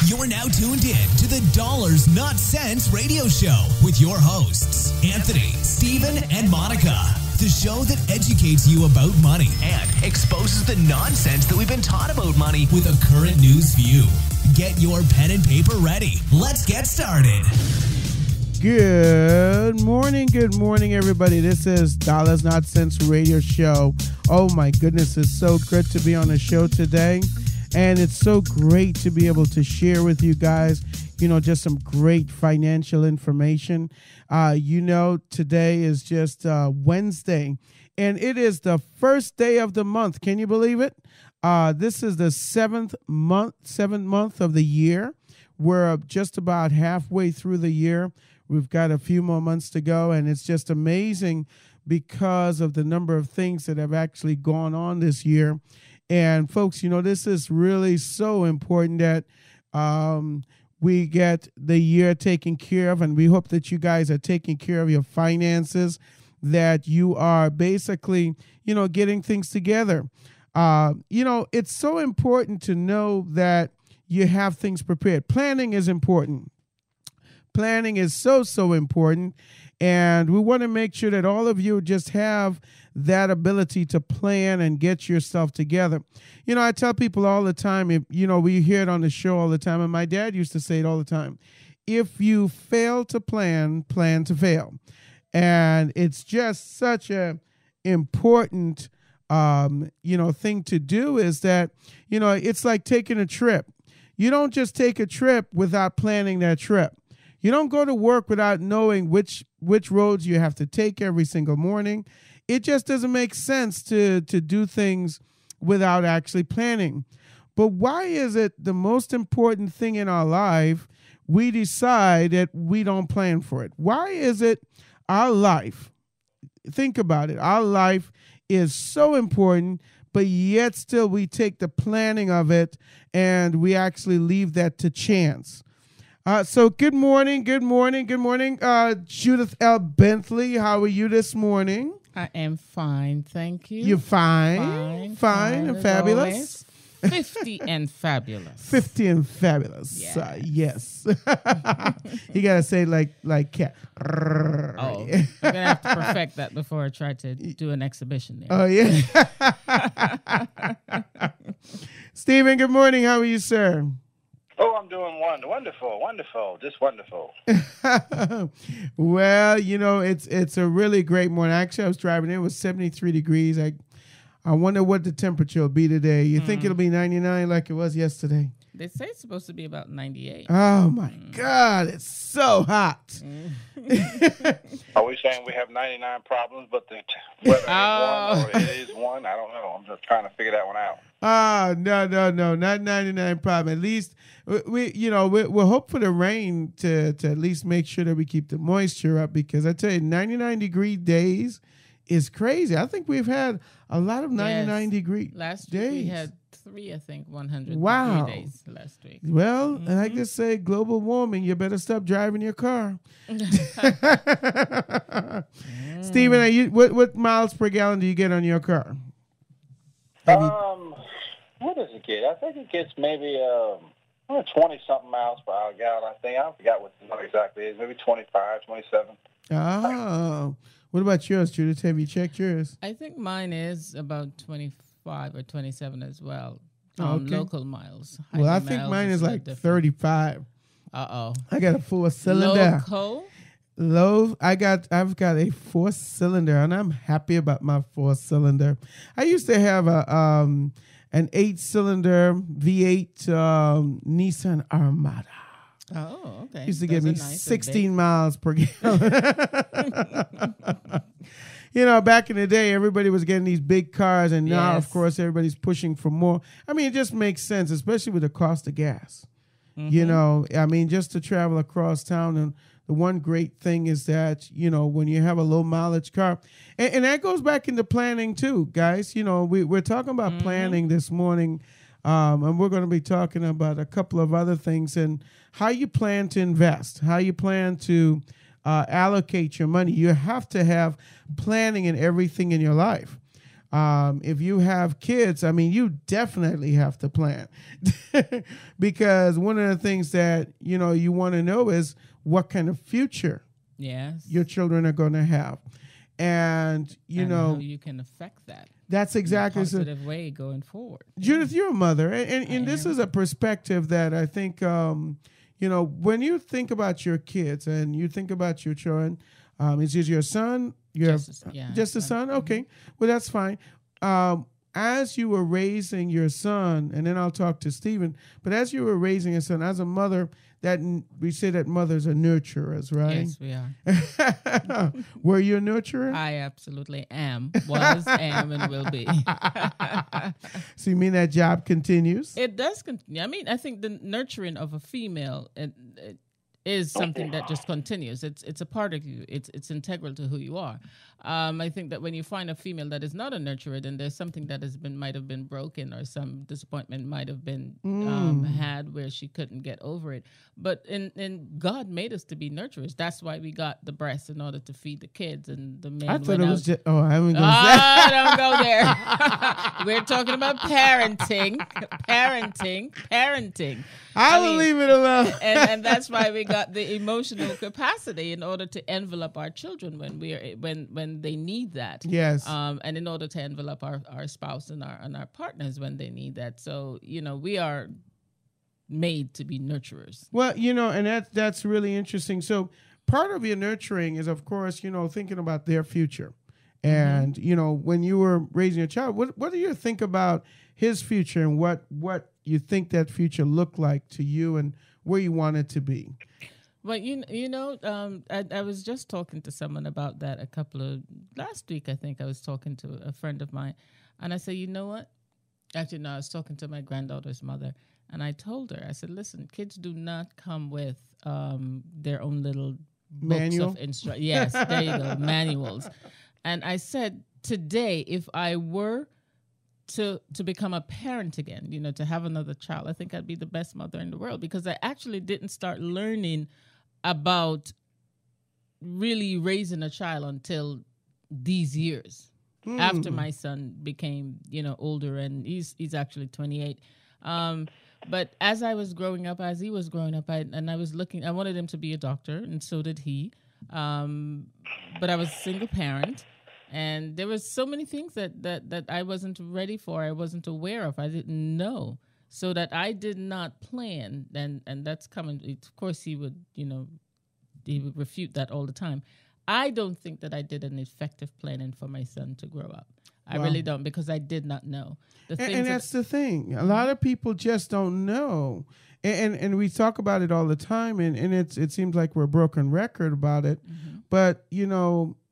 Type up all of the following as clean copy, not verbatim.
You're now tuned in to the Dollars Not Cents radio show with your hosts, Anthony, Stephen, and Monica. The show that educates you about money and exposes the nonsense that we've been taught about money with a current news view. Get your pen and paper ready. Let's get started. Good morning, everybody. This is Dollars Not Cents radio show. Oh my goodness, it's so good to be on the show today. And it's so great to be able to share with you guys, just some great financial information. Today is just Wednesday, and it is the first day of the month. Can you believe it? This is the seventh month of the year. We're just about halfway through the year. We've got a few more months to go, and it's just amazing because of the number of things that have actually gone on this year. And folks, this is really so important that we get the year taken care of, and we hope that you guys are taking care of your finances, that you are basically, getting things together. It's so important to know that you have things prepared. Planning is important. Planning is so important, and we want to make sure that all of you just have that ability to plan and get yourself together. I tell people all the time, we hear it on the show all the time, and my dad used to say it all the time. If you fail to plan to fail. And it's just such a important, thing to do is that, it's like taking a trip. You don't just take a trip without planning that trip. You don't go to work without knowing which roads you have to take every single morning. It just doesn't make sense to do things without actually planning. But why is it the most important thing in our life, we decide that we don't plan for it? Why is it our life, think about it, our life is so important, but yet still we take the planning of it and we actually leave that to chance? So good morning, Judith L. Bentley. How are you this morning? I am fine, thank you. You're fine and fabulous. 50 and fabulous. 50 and fabulous. Yes. You gotta say like cat. Oh, I'm gonna have to perfect that before I try to do an exhibition there. Oh yeah. Stephen, good morning. How are you, sir? Oh, I'm doing wonderful, just wonderful. Well, it's a really great morning. Actually, I was driving in, it was 73 degrees. I wonder what the temperature will be today. You think it'll be 99 like it was yesterday? They say it's supposed to be about 98. Oh, my God. It's so hot. Are we saying we have 99 problems, but the weather is one, or it is one? I don't know. I'm just trying to figure that one out. No, not 99 problem. At least we'll hope for the rain to at least make sure that we keep the moisture up, because I tell you, 99-degree days is crazy. I think we've had a lot of 99-degree last days. week we had 3, I think, 100 wow. degree days last week. Well, and I just say global warming, you better stop driving your car. Stephen, what miles per gallon do you get on your car? What does it get? I think it gets maybe 20-something miles per gallon, I think. I forgot what the number exactly is. Maybe 25, 27. Oh. What about yours, Judith? Have you checked yours? I think mine is about 25 or 27 as well. Okay. Local miles. Well, I think mine is like 35. Uh-oh. I got a 4-cylinder. Local? I've got a 4-cylinder, and I'm happy about my 4-cylinder. I used to have an 8-cylinder V8 Nissan Armada. Oh, okay. Used to give me 16 miles per gallon. Back in the day, everybody was getting these big cars, and now, of course, everybody's pushing for more. I mean, it just makes sense, especially with the cost of gas. Just to travel across town. And the one great thing is that, when you have a low mileage car, and that goes back into planning too, guys. We're talking about planning this morning. And we're going to be talking about a couple of other things and how you plan to invest, how you plan to allocate your money. You have to have planning in everything in your life. If you have kids, I mean, you definitely have to plan because one of the things that, you want to know is what kind of future your children are going to have. And, how you can affect that. That's exactly in a positive way going forward. Judith, you're a mother. And this is a perspective that I think, when you think about your kids and you think about your children, is it your son? Just a son? Okay. Well, that's fine. As you were raising your son, and then I'll talk to Stephen, but as you were raising a son, as a mother, that we say that mothers are nurturers, right? Yes, we are. Were you a nurturer? I absolutely am. Was, am, and will be. So you mean that job continues? It does continue. I mean, I think the nurturing of a female it is something that just continues. It's a part of you. It's integral to who you are. I think that when you find a female that is not a nurturer, then there's something that might have been broken, or some disappointment might have been had where she couldn't get over it. But in God made us to be nurturers. That's why we got the breasts, in order to feed the kids, and the men. I thought it was just. Oh, I haven't don't go there. We're talking about parenting. I will leave it alone. and that's why we got the emotional capacity in order to envelop our children when they need that. Yes. And in order to envelop our spouse and our partners when they need that. So, we are made to be nurturers. Well, and that's really interesting. So part of your nurturing is, of course, thinking about their future. And, when you were raising a child, what do you think about his future and what you think that future looked like to you and where you want it to be? Well, I was just talking to someone about that last week. I think I was talking to a friend of mine, and I said, you know what? Actually, no, I was talking to my granddaughter's mother, and I told her, I said, listen, kids do not come with their own little books of instructions. Yes, there you go, manuals. And I said, today, if I were to become a parent again, to have another child, I think I'd be the best mother in the world, because I actually didn't start learning about really raising a child until these years, after my son became, older, and he's actually 28. But as I was growing up, as he was growing up, I wanted him to be a doctor, and so did he. But I was a single parent. And there was so many things that I wasn't ready for, I wasn't aware of, I didn't know, so that I did not plan. And that's coming. Of course, he would refute that all the time. I don't think that I did an effective planning for my son to grow up. I really don't, because I did not know. And that's the thing. A lot of people just don't know. And we talk about it all the time, and it seems like we're a broken record about it. Mm-hmm. But,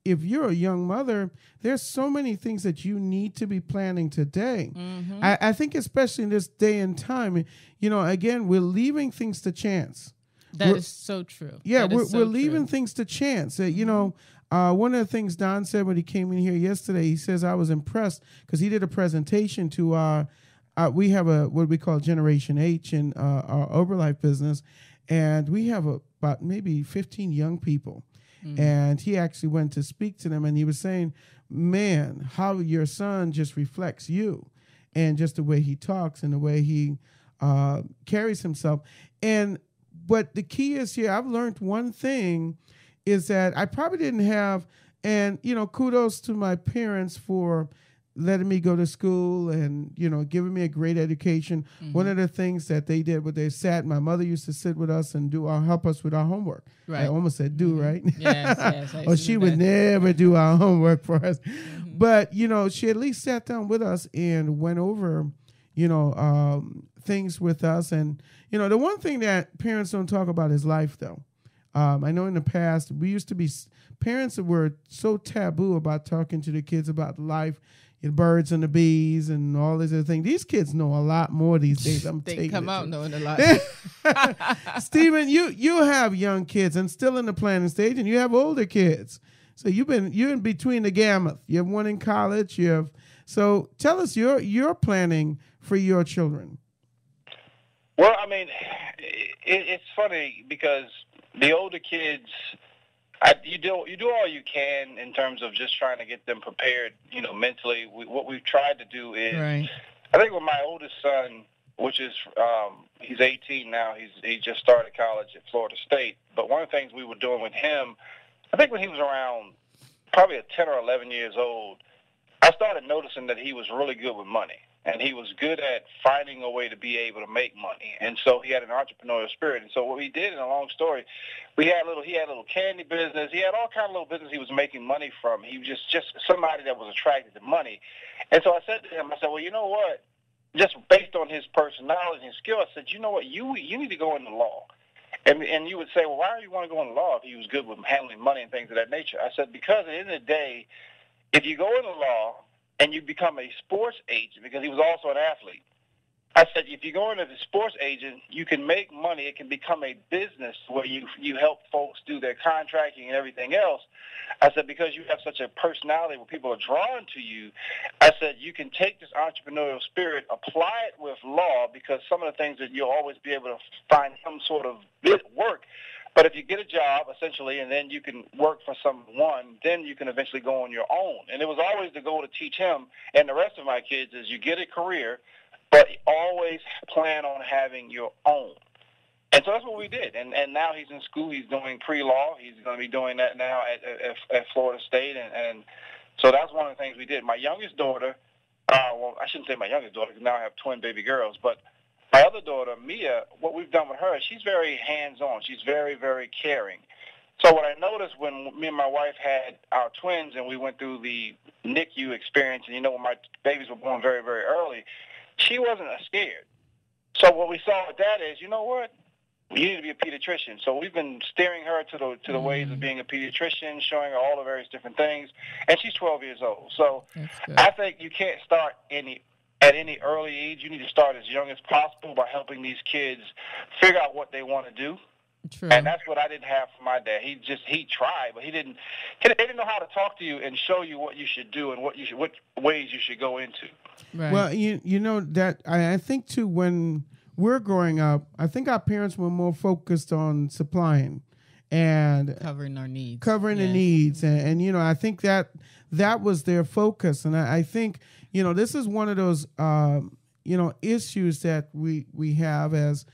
if you're a young mother, there's so many things that you need to be planning today. Mm-hmm. I think especially in this day and time, again, we're leaving things to chance. That is so true. Yeah, we're leaving things to chance. One of the things Don said when he came in here yesterday, he says, I was impressed because he did a presentation to we have what we call Generation H in our Overlife business, and we have about maybe 15 young people. Mm-hmm. And he actually went to speak to them, and he was saying, man, how your son just reflects you, and just the way he talks and the way he carries himself. But the key is here, I've learned one thing, is that I probably didn't have, and, kudos to my parents for letting me go to school and, giving me a great education. Mm-hmm. One of the things that they did, my mother used to sit with us and help us with our homework. Right. I almost said do, right? Yes. Or she would never do our homework for us. Mm-hmm. But, she at least sat down with us and went over, things with us. And, the one thing that parents don't talk about is life, though. I know in the past, we used to be parents that were so taboo about talking to the kids about life, birds and the bees and all this other thing. These kids know a lot more these days. They come out knowing a lot. Stephen, you have young kids and still in the planning stage, and you have older kids. So you're in between the gamut. You have one in college. So tell us your planning for your children. Well, I mean, it's funny because the older kids, You do all you can in terms of just trying to get them prepared, mentally. What we've tried to do is, Right. I think with my oldest son, which is he's 18 now, he just started college at Florida State. But one of the things we were doing with him, I think when he was around probably at 10 or 11 years old, I started noticing that he was really good with money. And he was good at finding a way to be able to make money. And so he had an entrepreneurial spirit. And so what we did, in a long story, he had a little candy business. He had all kind of little business he was making money from. He was just somebody that was attracted to money. And so I said to him, I said, well, you know what? Just based on his personality and skill, I said, you know what? You need to go into law. And you would say, well, why do you want to go into law if he was good with handling money and things of that nature? I said, because at the end of the day, if you go into law and you become a sports agent, because he was also an athlete, I said, if you go into the sports agent, you can make money. It can become a business where you help folks do their contracting and everything else. I said, because you have such a personality where people are drawn to you, I said, you can take this entrepreneurial spirit, apply it with law, because some of the things that you'll always be able to find some sort of work. But if you get a job, essentially, and then you can work for someone, then you can eventually go on your own. And it was always the goal to teach him and the rest of my kids is you get a career, but always plan on having your own. And so that's what we did. And now he's in school. He's doing pre-law. He's going to be doing that now at Florida State. And so that's one of the things we did. My youngest daughter, well, I shouldn't say my youngest daughter because now I have twin baby girls, but my other daughter, Mia, what we've done with her, she's very hands-on. She's very, very caring. So what I noticed when me and my wife had our twins and we went through the NICU experience, and when my babies were born very, very early, she wasn't scared. So what we saw with that is, you know what? You need to be a pediatrician. So we've been steering her to the ways of being a pediatrician, showing her all the various different things. And she's 12 years old. So I think you can't start at any early age. You need to start as young as possible by helping these kids figure out what they want to do. True. And that's what I didn't have from my dad. He tried, but he didn't know how to talk to you and show you what you should do and what ways you should go into. Right. Well, you know that I think too, when we're growing up, I think our parents were more focused on supplying and covering our needs, the needs, and I think that was their focus. And I think this is one of those issues that we have as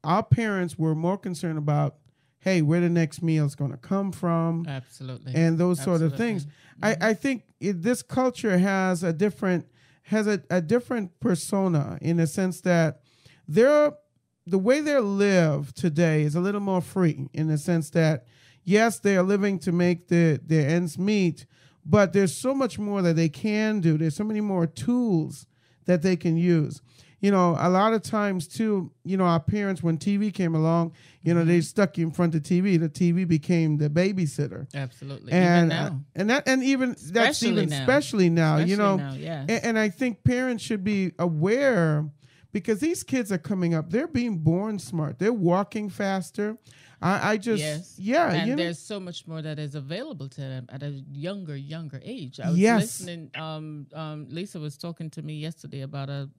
our parents were more concerned about, hey, where the next meal is going to come from. Absolutely. And those sort of things. Mm-hmm. I think this culture has a different persona in the sense that the way they live today is a little more free in the sense that, yes, they are living to make their ends meet, but there's so much more that they can do. There's so many more tools that they can use. A lot of times too, our parents, when TV came along, they stuck you in front of TV. The TV became the babysitter. Absolutely. And even now. Especially now, yes. And I think parents should be aware because these kids are coming up. They're being born smart. They're walking faster. There's so much more that is available to them at a younger age. I was listening. Lisa was talking to me yesterday about a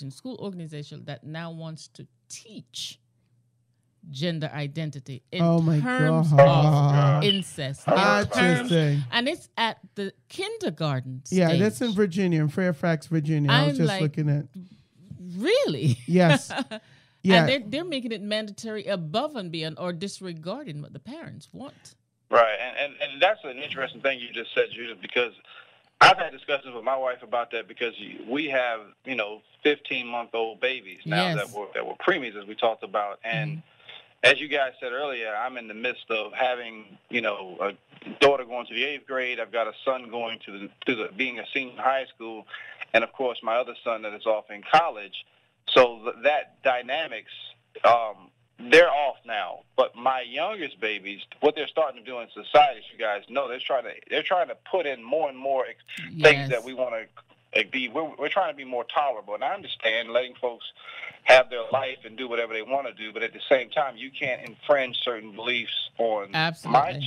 school organization that now wants to teach gender identity in terms of incest. And it's at the kindergarten stage. Yeah, that's in Virginia, in Fairfax, Virginia. I was just looking at. Really? Yes. Yeah. And they're making it mandatory above and beyond or disregarding what the parents want. Right. And that's an interesting thing you just said, Judith, because I've had discussions with my wife about that because we have, 15-month-old babies now that were preemies, as we talked about. And as you guys said earlier, I'm in the midst of having, a daughter going to the 8th grade. I've got a son going to being a senior in high school. And, of course, my other son that is off in college. So that dynamics, they're off now. But my youngest babies, what they're starting to do in society, as you guys know, they're trying to put in more and more things that we want to be. We're trying to be more tolerable. And I understand letting folks have their life and do whatever they want to do, but at the same time, you can't infringe certain beliefs on my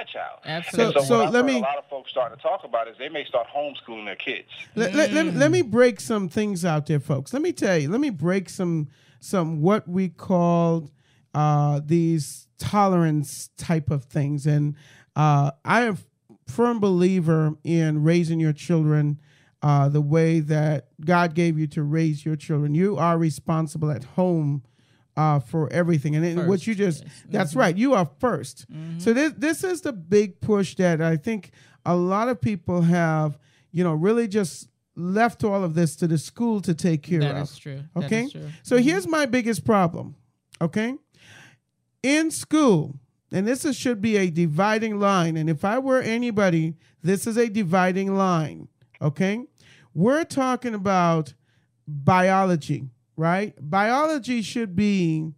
child. Absolutely. So let me. A lot of folks starting to talk about is they may start homeschooling their kids. Let me break some things out there, folks. Let me tell you. Let me break some what we called these tolerance type of things. And I am a firm believer in raising your children the way that God gave you to raise your children. You are responsible at home for everything. And First, what you just, yes. that's right, you are 1st. So this is the big push that I think a lot of people have, really just left all of this to the school to take care of. That is true. Okay? That is true. So here's my biggest problem, okay? In school, and should be a dividing line, and if I were anybody, this is a dividing line, okay? We're talking about biology, right? Biology should be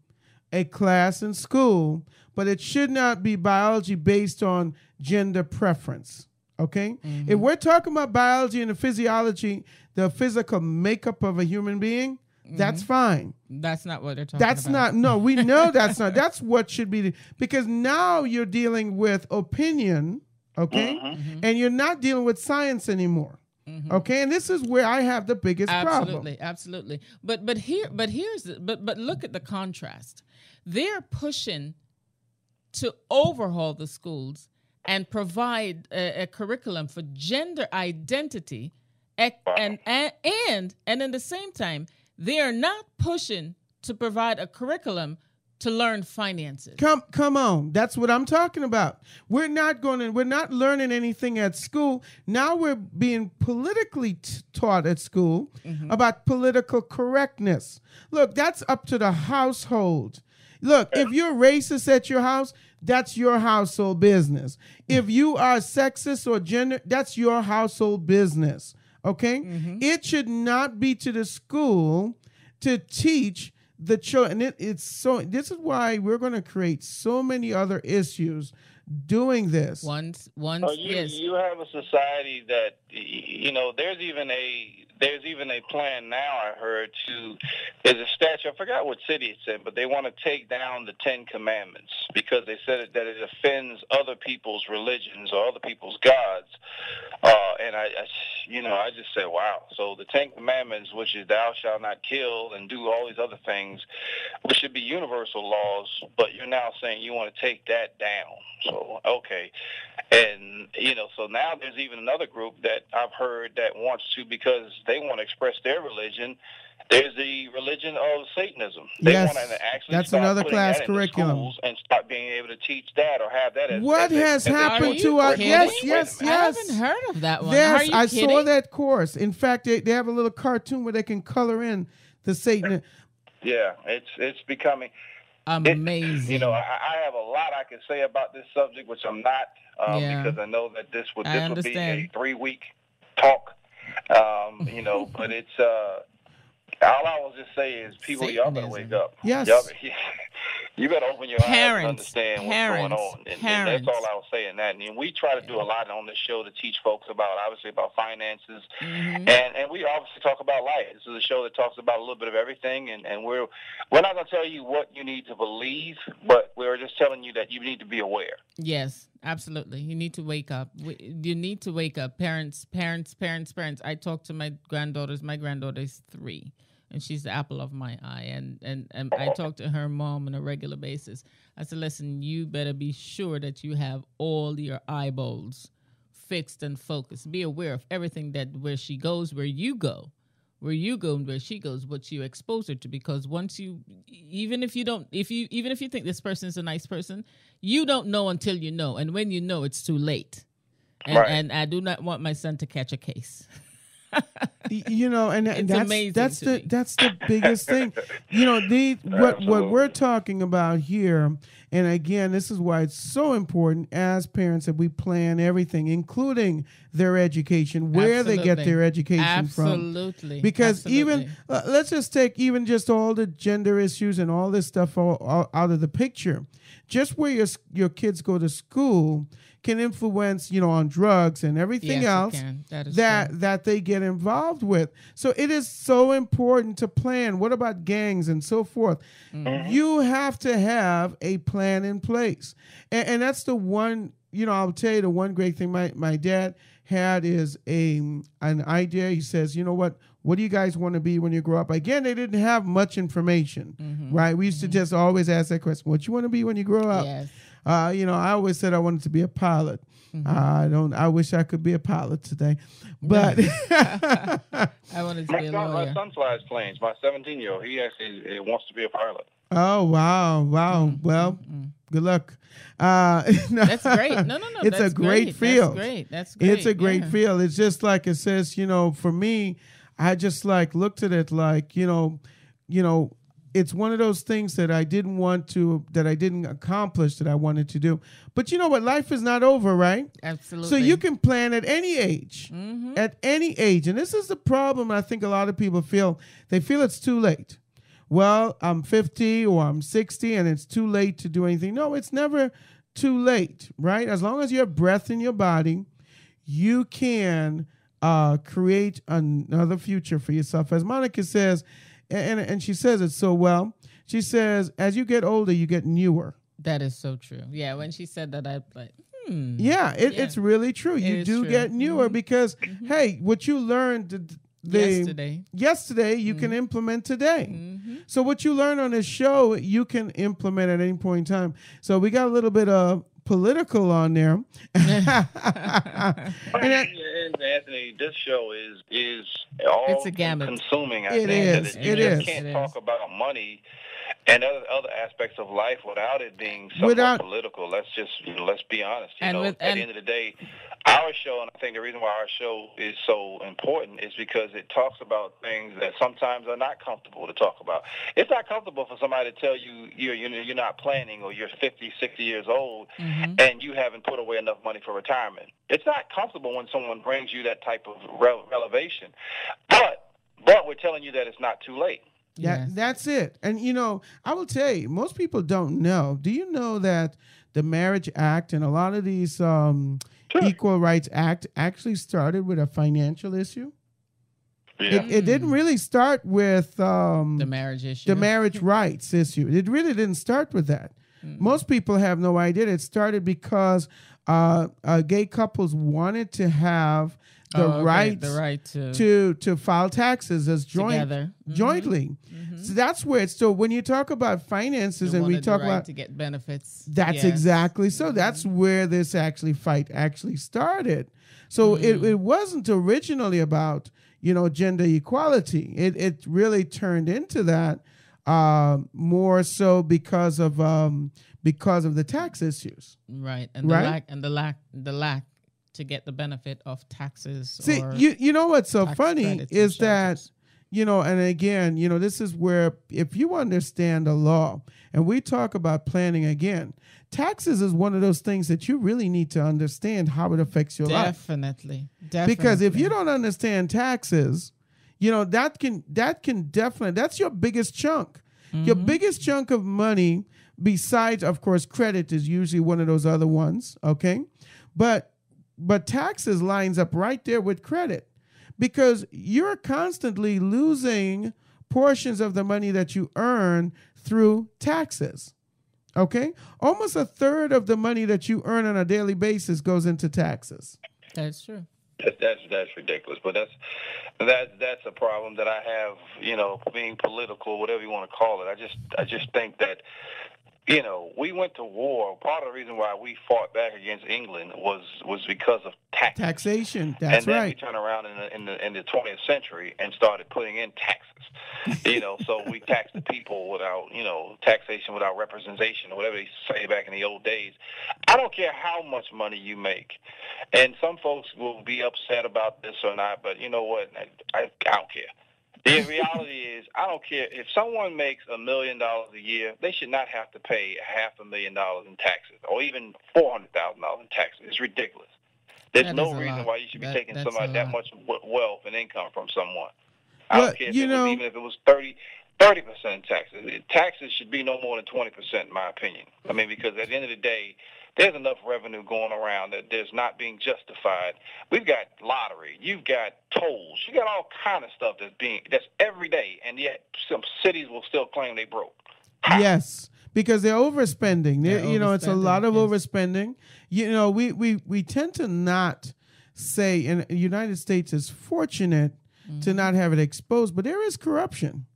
a class in school, but it should not be biology based on gender preference, okay? If we're talking about biology and the physiology, the physical makeup of a human being, that's fine. That's not what they're talking about. That's not, no, we know that's not. That's what should be, because now you're dealing with opinion, okay? And you're not dealing with science anymore. Okay, and this is where I have the biggest problem. Absolutely. But look at the contrast. They're pushing to overhaul the schools and provide a curriculum for gender identity, and in the same time, they are not pushing to provide a curriculum to learn finances. Come on. That's what I'm talking about. We're not learning anything at school. Now we're being politically taught at school about political correctness. Look, that's up to the household. Look, if you're racist at your house, that's your household business. If you are sexist or gender, that's your household business. Okay? It should not be to the school to teach the children. This is why we're going to create so many other issues doing this. You have a society that, there's even a plan now, I heard, there's a statute, I forgot what city it's in, but they want to take down the 10 Commandments because they said that it offends other people's religions or other people's gods. And I just said, wow. So the 10 Commandments, which is thou shalt not kill and do all these other things, which should be universal laws, but you're now saying you want to take that down. So, okay. And, so now there's even another group that I've heard that wants to, because they want to express their religion. There's the religion of Satanism. They want to actually that's start another putting class that curriculum. into schools and start being able to teach that or have that as what has happened to us? Yes. I haven't heard of that one. Yes, Are you I kidding? saw that course. In fact, they have a little cartoon where they can color in the Satan. Yeah, it's becoming amazing. I have a lot I can say about this subject, which I'm not, because I know that this would be a 3-week talk. But it's all I will just say is, people, Satanism. y'all better wake up. Yes. You better open your eyes and understand what's going on. And that's all I was saying. That, and we try to do a lot on this show to teach folks about finances, and we obviously talk about life. This is a show that talks about a little bit of everything, and we're not going to tell you what you need to believe, but we're just telling you that you need to be aware. Yes, absolutely. You need to wake up. You need to wake up. Parents. I talk to my granddaughters. My granddaughter is 3. And she's the apple of my eye. And I talk to her mom on a regular basis. I said, listen, you better be sure that you have all your eyeballs fixed and focused. Be aware of everything, that where she goes, where you go and where she goes, what you expose her to. Because once even if you think this person is a nice person, you don't know until you know. And when you know, it's too late. And I do not want my son to catch a case. And it's amazing. That's the biggest thing. What we're talking about here, and again, this is why it's so important as parents that we plan everything, including their education, where they get their education from. Because even let's just take even just all the gender issues and all this stuff all out of the picture. Just where your kids go to school can influence, on drugs and everything else that they get involved with. So it is so important to plan. What about gangs and so forth? You have to have a plan in place. And that's the one, I'll tell you the one great thing my dad had is an idea. He says, you know what, what do you guys want to be when you grow up? Again, they didn't have much information, right? We used to just always ask that question, what you want to be when you grow up? Yes. I always said I wanted to be a pilot. I wish I could be a pilot today, but I wanted to be a lawyer. My son flies planes. My 17-year-old, he actually wants to be a pilot. Oh, wow. Well, good luck. No, that's great. No. It's that's a great field. That's great. It's a great field. It's just like it says, for me, I just like looked at it like, it's one of those things that I didn't accomplish that I wanted to do. But you know what? Life is not over, right? Absolutely. So you can plan at any age, at any age. And this is the problem I think a lot of people feel. They feel it's too late. Well, I'm 50 or I'm 60 and it's too late to do anything. No, it's never too late, right? As long as you have breath in your body, you can create another future for yourself. As Monica says, and she says it so well, she says, as you get older, you get newer. That is so true. Yeah, when she said that, I like, Yeah, it's really true. You do get newer because, hey, what you learned yesterday you can implement today. So what you learn on this show, you can implement at any point in time. So we got a little bit of political on there. And Anthony, this show is all it's a gamut. Consuming. It is. You can't talk about money and other aspects of life without it being somewhat political. Let's be honest. At the end of the day, our show, and I think the reason why our show is so important is because it talks about things that sometimes are not comfortable to talk about. It's not comfortable for somebody to tell you you're not planning, or you're 50, 60 years old and you haven't put away enough money for retirement. It's not comfortable when someone brings you that type of revelation. But we're telling you that it's not too late. Yeah, that's it. And, I will tell you, most people don't know. Do you know that the Marriage Act and a lot of these Equal Rights Act actually started with a financial issue? Yeah. It didn't really start with the marriage issue, the marriage rights issue. It really didn't start with that. Most people have no idea. It started because gay couples wanted to have the right to file taxes as jointly. So that's where it's. So when you talk about finances and we talk about to get benefits, that's exactly so. That's where this fight started. So it wasn't originally about gender equality. It really turned into that more so because of the tax issues, right? And the lack to get the benefit of taxes. See, you know what's so funny is that, and again, this is where if you understand the law, and we talk about planning again, taxes is one of those things that you really need to understand how it affects your life. Definitely. Because if you don't understand taxes, that can definitely, that's your biggest chunk. Your biggest chunk of money, besides, of course, credit is usually one of those other ones, okay? But taxes lines up right there with credit, because you're constantly losing portions of the money that you earn through taxes. Okay? Almost a third of the money that you earn on a daily basis goes into taxes. That's true. That's ridiculous, but that's a problem that I have, being political, whatever you want to call it. I just think that we went to war. Part of the reason why we fought back against England was because of taxation. That's right. And then we turned around in the 20th century and started putting in taxes. So we taxed the people without, taxation without representation, or whatever they say back in the old days. I don't care how much money you make, and some folks will be upset about this or not, but you know what? I don't care. The reality is, I don't care if someone makes $1 million a year, they should not have to pay $500,000 in taxes, or even $400,000 in taxes. It's ridiculous. There's no reason why you should be taking somebody that much wealth and income from someone. I don't care even if it was 30% taxes. Taxes should be no more than 20%, in my opinion. I mean, because at the end of the day, there's enough revenue going around that there's not being justified. We've got lottery, you've got tolls, you got all kind of stuff that's every day, and yet some cities will still claim they broke. Yes, because they're overspending. It's a lot of overspending. We tend to not say, and the United States is fortunate to not have it exposed. But there is corruption.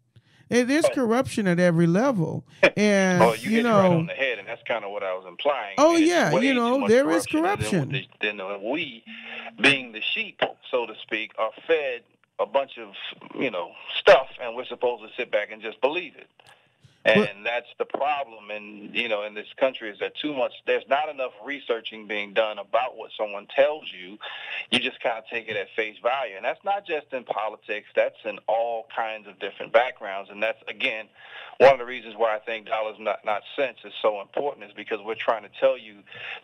There's corruption at every level. And, you hit it right on the head, and that's kind of what I was implying. Oh, and yeah, there is corruption. Then we, being the sheep, so to speak, are fed a bunch of, stuff, and we're supposed to sit back and just believe it. And that's the problem in this country, is that there's not enough researching being done about what someone tells you. You just kind of take it at face value. And that's not just in politics. That's in all kinds of different backgrounds. And that's, again, one of the reasons why I think dollars not cents is so important, is because we're trying to tell you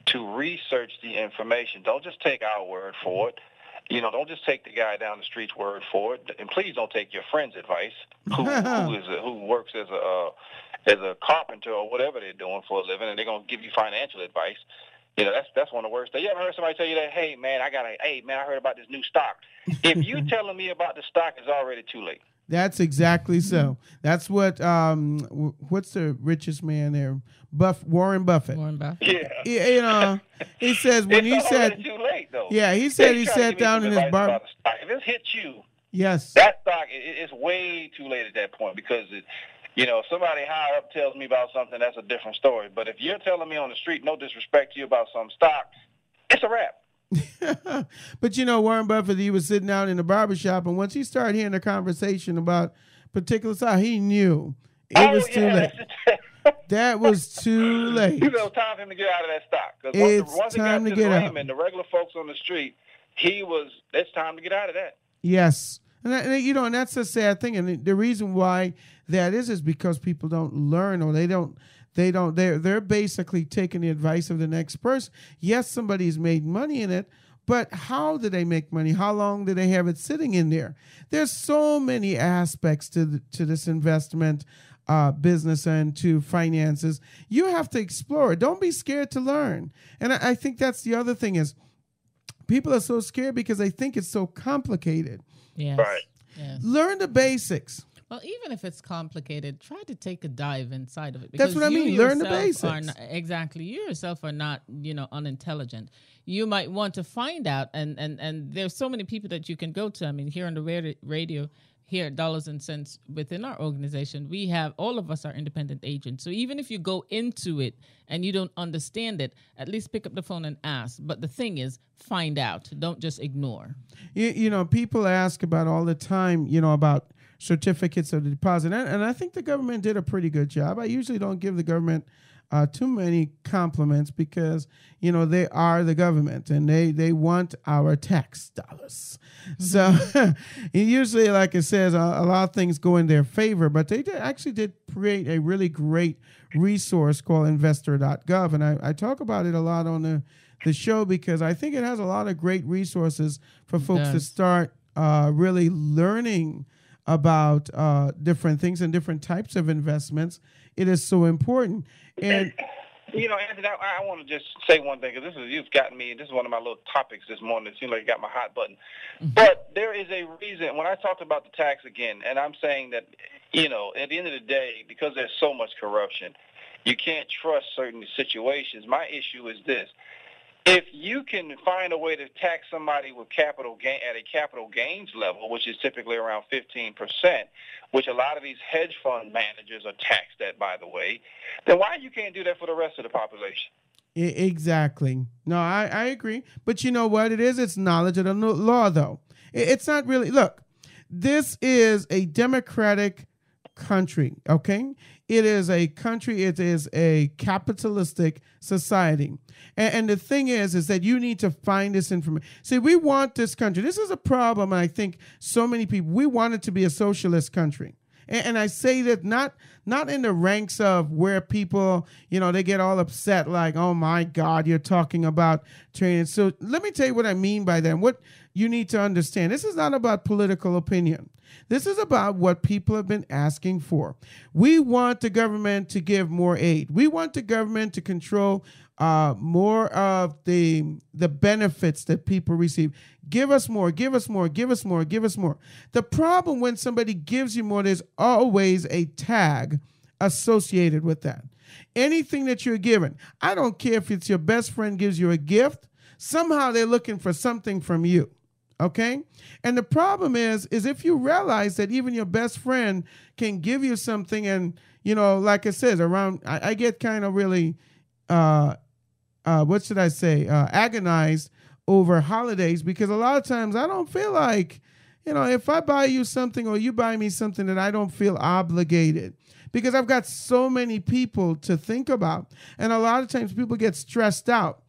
to research the information. Don't just take our word for it. Don't just take the guy down the street's word for it, and please don't take your friend's advice, who works as a carpenter or whatever they're doing for a living, and they're gonna give you financial advice. That's one of the worst things. You ever heard somebody tell you that? Hey man, I heard about this new stock. If you telling me about the stock, it's already too late. That's exactly so. That's what what's the richest man there? Warren Buffett. Yeah. He says when he said too late though. Yeah, he said he sat down in his bar. If it hits you, yes, that stock it's way too late at that point, because if somebody higher up tells me about something, that's a different story. But if you're telling me on the street, no disrespect to you, about some stock, it's a wrap. But Warren Buffett, he was sitting out in the barbershop, and once he started hearing the conversation about particular stock, he knew it was too late. That was too late. Time for him to get out of that stock. Because once time it got to get Raymond, the regular folks on the street, it's time to get out of that. Yes. And that's a sad thing. And the reason why that is because people don't learn, or they're basically taking the advice of the next person. Yes, somebody's made money in it, but how do they make money? How long do they have it sitting in there? There's so many aspects to this investment business and to finances. You have to explore it. Don't be scared to learn. And I think that's the other thing, is people are so scared because they think it's so complicated. Yes. Right. Yes. Learn the basics. Well, even if it's complicated, try to take a dive inside of it. That's what I mean. Learn the basics. Exactly. You yourself are not, unintelligent. You might want to find out, and there's so many people that you can go to. I mean, here on the radio, here at Dollars and Cents, within our organization, we have, all of us are independent agents. So even if you go into it and you don't understand it, at least pick up the phone and ask. But the thing is, find out. Don't just ignore. People ask about all the time, about certificates of deposit. And I think the government did a pretty good job. I usually don't give the government too many compliments, because they are the government, and they want our tax dollars. Mm-hmm. So usually, like it says, a lot of things go in their favor, but they did create a really great resource called investor.gov, and I talk about it a lot on the show, because I think it has a lot of great resources for folks to start really learning about different things and different types of investments. It is so important. And Anthony, I want to just say one thing, because you've gotten me. This is one of my little topics this morning. It seems like you got my hot button. Mm-hmm. But there is a reason when I talked about the tax again, and I'm saying that at the end of the day, because there's so much corruption, you can't trust certain situations. My issue is this: if you can find a way to tax somebody with capital gain at a capital gains level, which is typically around 15%, which a lot of these hedge fund managers are taxed at, by the way, then why you can't do that for the rest of the population? Exactly. No, I agree. But you know what it is? It's knowledge of the law, though. It's not really. Look, this is a democratic country, okay? It is a country. It is a capitalistic society. And the thing is that you need to find this information. See, we want this country. This is a problem. I think so many people, we want it to be a socialist country. And I say that not in the ranks of where people, they get all upset like, oh, my God, you're talking about training. So let me tell you what I mean by that. What you need to understand. This is not about political opinion. This is about what people have been asking for. We want the government to give more aid. We want the government to control more of the benefits that people receive. Give us more, give us more, give us more, give us more. The problem when somebody gives you more, there's always a tag associated with that. Anything that you're given, I don't care if it's your best friend gives you a gift, somehow they're looking for something from you. Okay? And the problem is if you realize that even your best friend can give you something, and, like I said, I get kind of really, agonized over holidays, because a lot of times I don't feel like, if I buy you something or you buy me something, that I don't feel obligated, because I've got so many people to think about. And a lot of times people get stressed out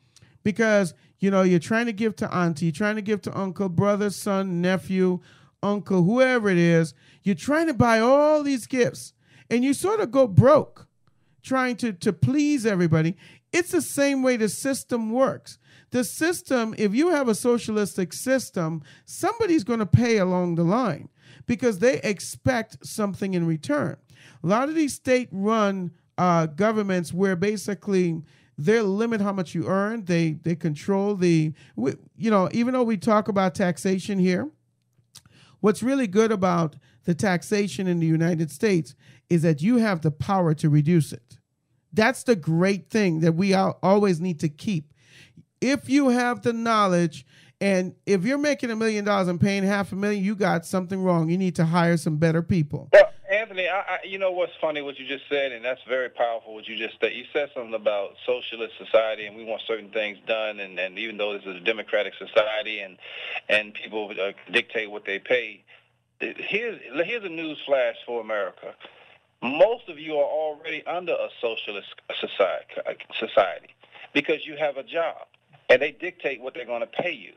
because, you're trying to give to auntie, you're trying to give to uncle, brother, son, nephew, uncle, whoever it is. You're trying to buy all these gifts, and you sort of go broke trying to please everybody. It's the same way the system works. The system, if you have a socialistic system, somebody's going to pay along the line because they expect something in return. A lot of these state-run governments, where basically they limit how much you earn, they control even though we talk about taxation here, what's really good about the taxation in the United States is that you have the power to reduce it. That's the great thing that we always need to keep. If you have the knowledge, and if you're making $1 million and paying $500,000, you got something wrong. You need to hire some better people. Well, Anthony, you know what's funny, what you just said, and that's very powerful, what you just said. You said something about socialist society, and we want certain things done, and even though this is a democratic society, and people dictate what they pay, here's a news flash for America. Most of you are already under a socialist society because you have a job, and they dictate what they're going to pay you.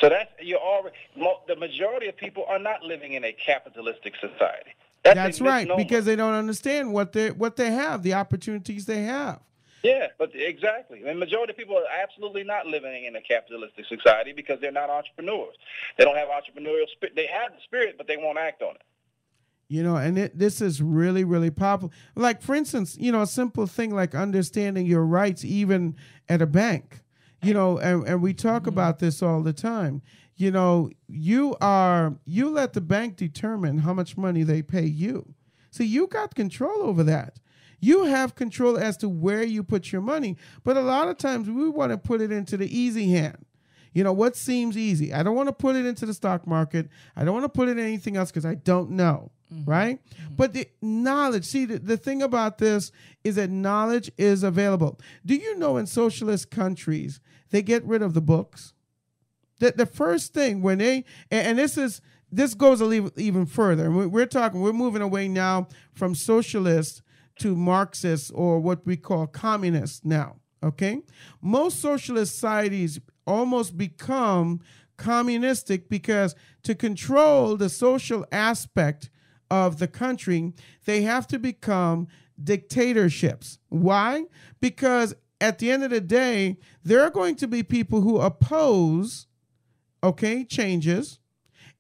So the majority of people are not living in a capitalistic society. That's right, because they don't understand what they have, the opportunities they have. Yeah, but exactly. And the majority of people are absolutely not living in a capitalistic society because they're not entrepreneurs. They don't have entrepreneurial spirit. They have the spirit, but they won't act on it. And this is really, really powerful. Like, for instance, a simple thing like understanding your rights, even at a bank, and we talk about this all the time. You let the bank determine how much money they pay you. So you got control over that. You have control as to where you put your money. But a lot of times we want to put it into the easy hand. What seems easy. I don't want to put it into the stock market. I don't want to put it in anything else because I don't know. Mm-hmm. Right? Mm-hmm. But the knowledge, the thing about this is that knowledge is available. Do you know in socialist countries, they get rid of the books? The first thing when this goes even further. We're moving away now from socialists to Marxists, or what we call communists now. Okay? Most socialist societies almost become communistic because to control the social aspect of the country, they have to become dictatorships. Why? Because at the end of the day, there are going to be people who oppose changes.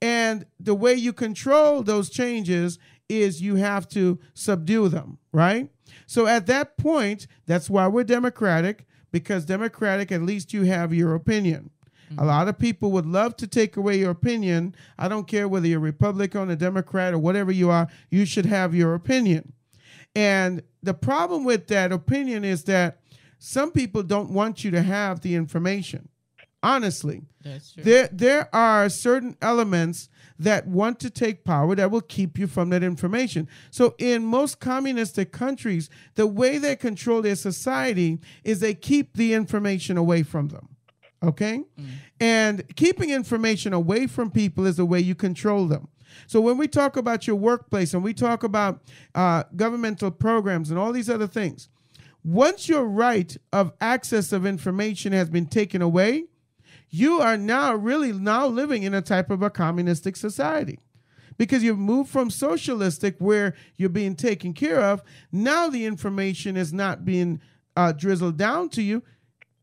And the way you control those changes is you have to subdue them, right? So at that point, that's why we're democratic, because democratic, at least you have your opinion. Mm-hmm. A lot of people would love to take away your opinion. I don't care whether you're a Republican, a Democrat, or whatever you are, you should have your opinion. And the problem with that opinion is that some people don't want you to have the information. Honestly, that's true. There are certain elements that want to take power that will keep you from that information. So in most communistic countries, the way they control their society is they keep the information away from them. Okay? Mm. And keeping information away from people is the way you control them. So when we talk about your workplace and we talk about governmental programs and all these other things, once your right of access of information has been taken away, you are now living in a type of a communistic society because you've moved from socialistic where you're being taken care of. Now the information is not being drizzled down to you.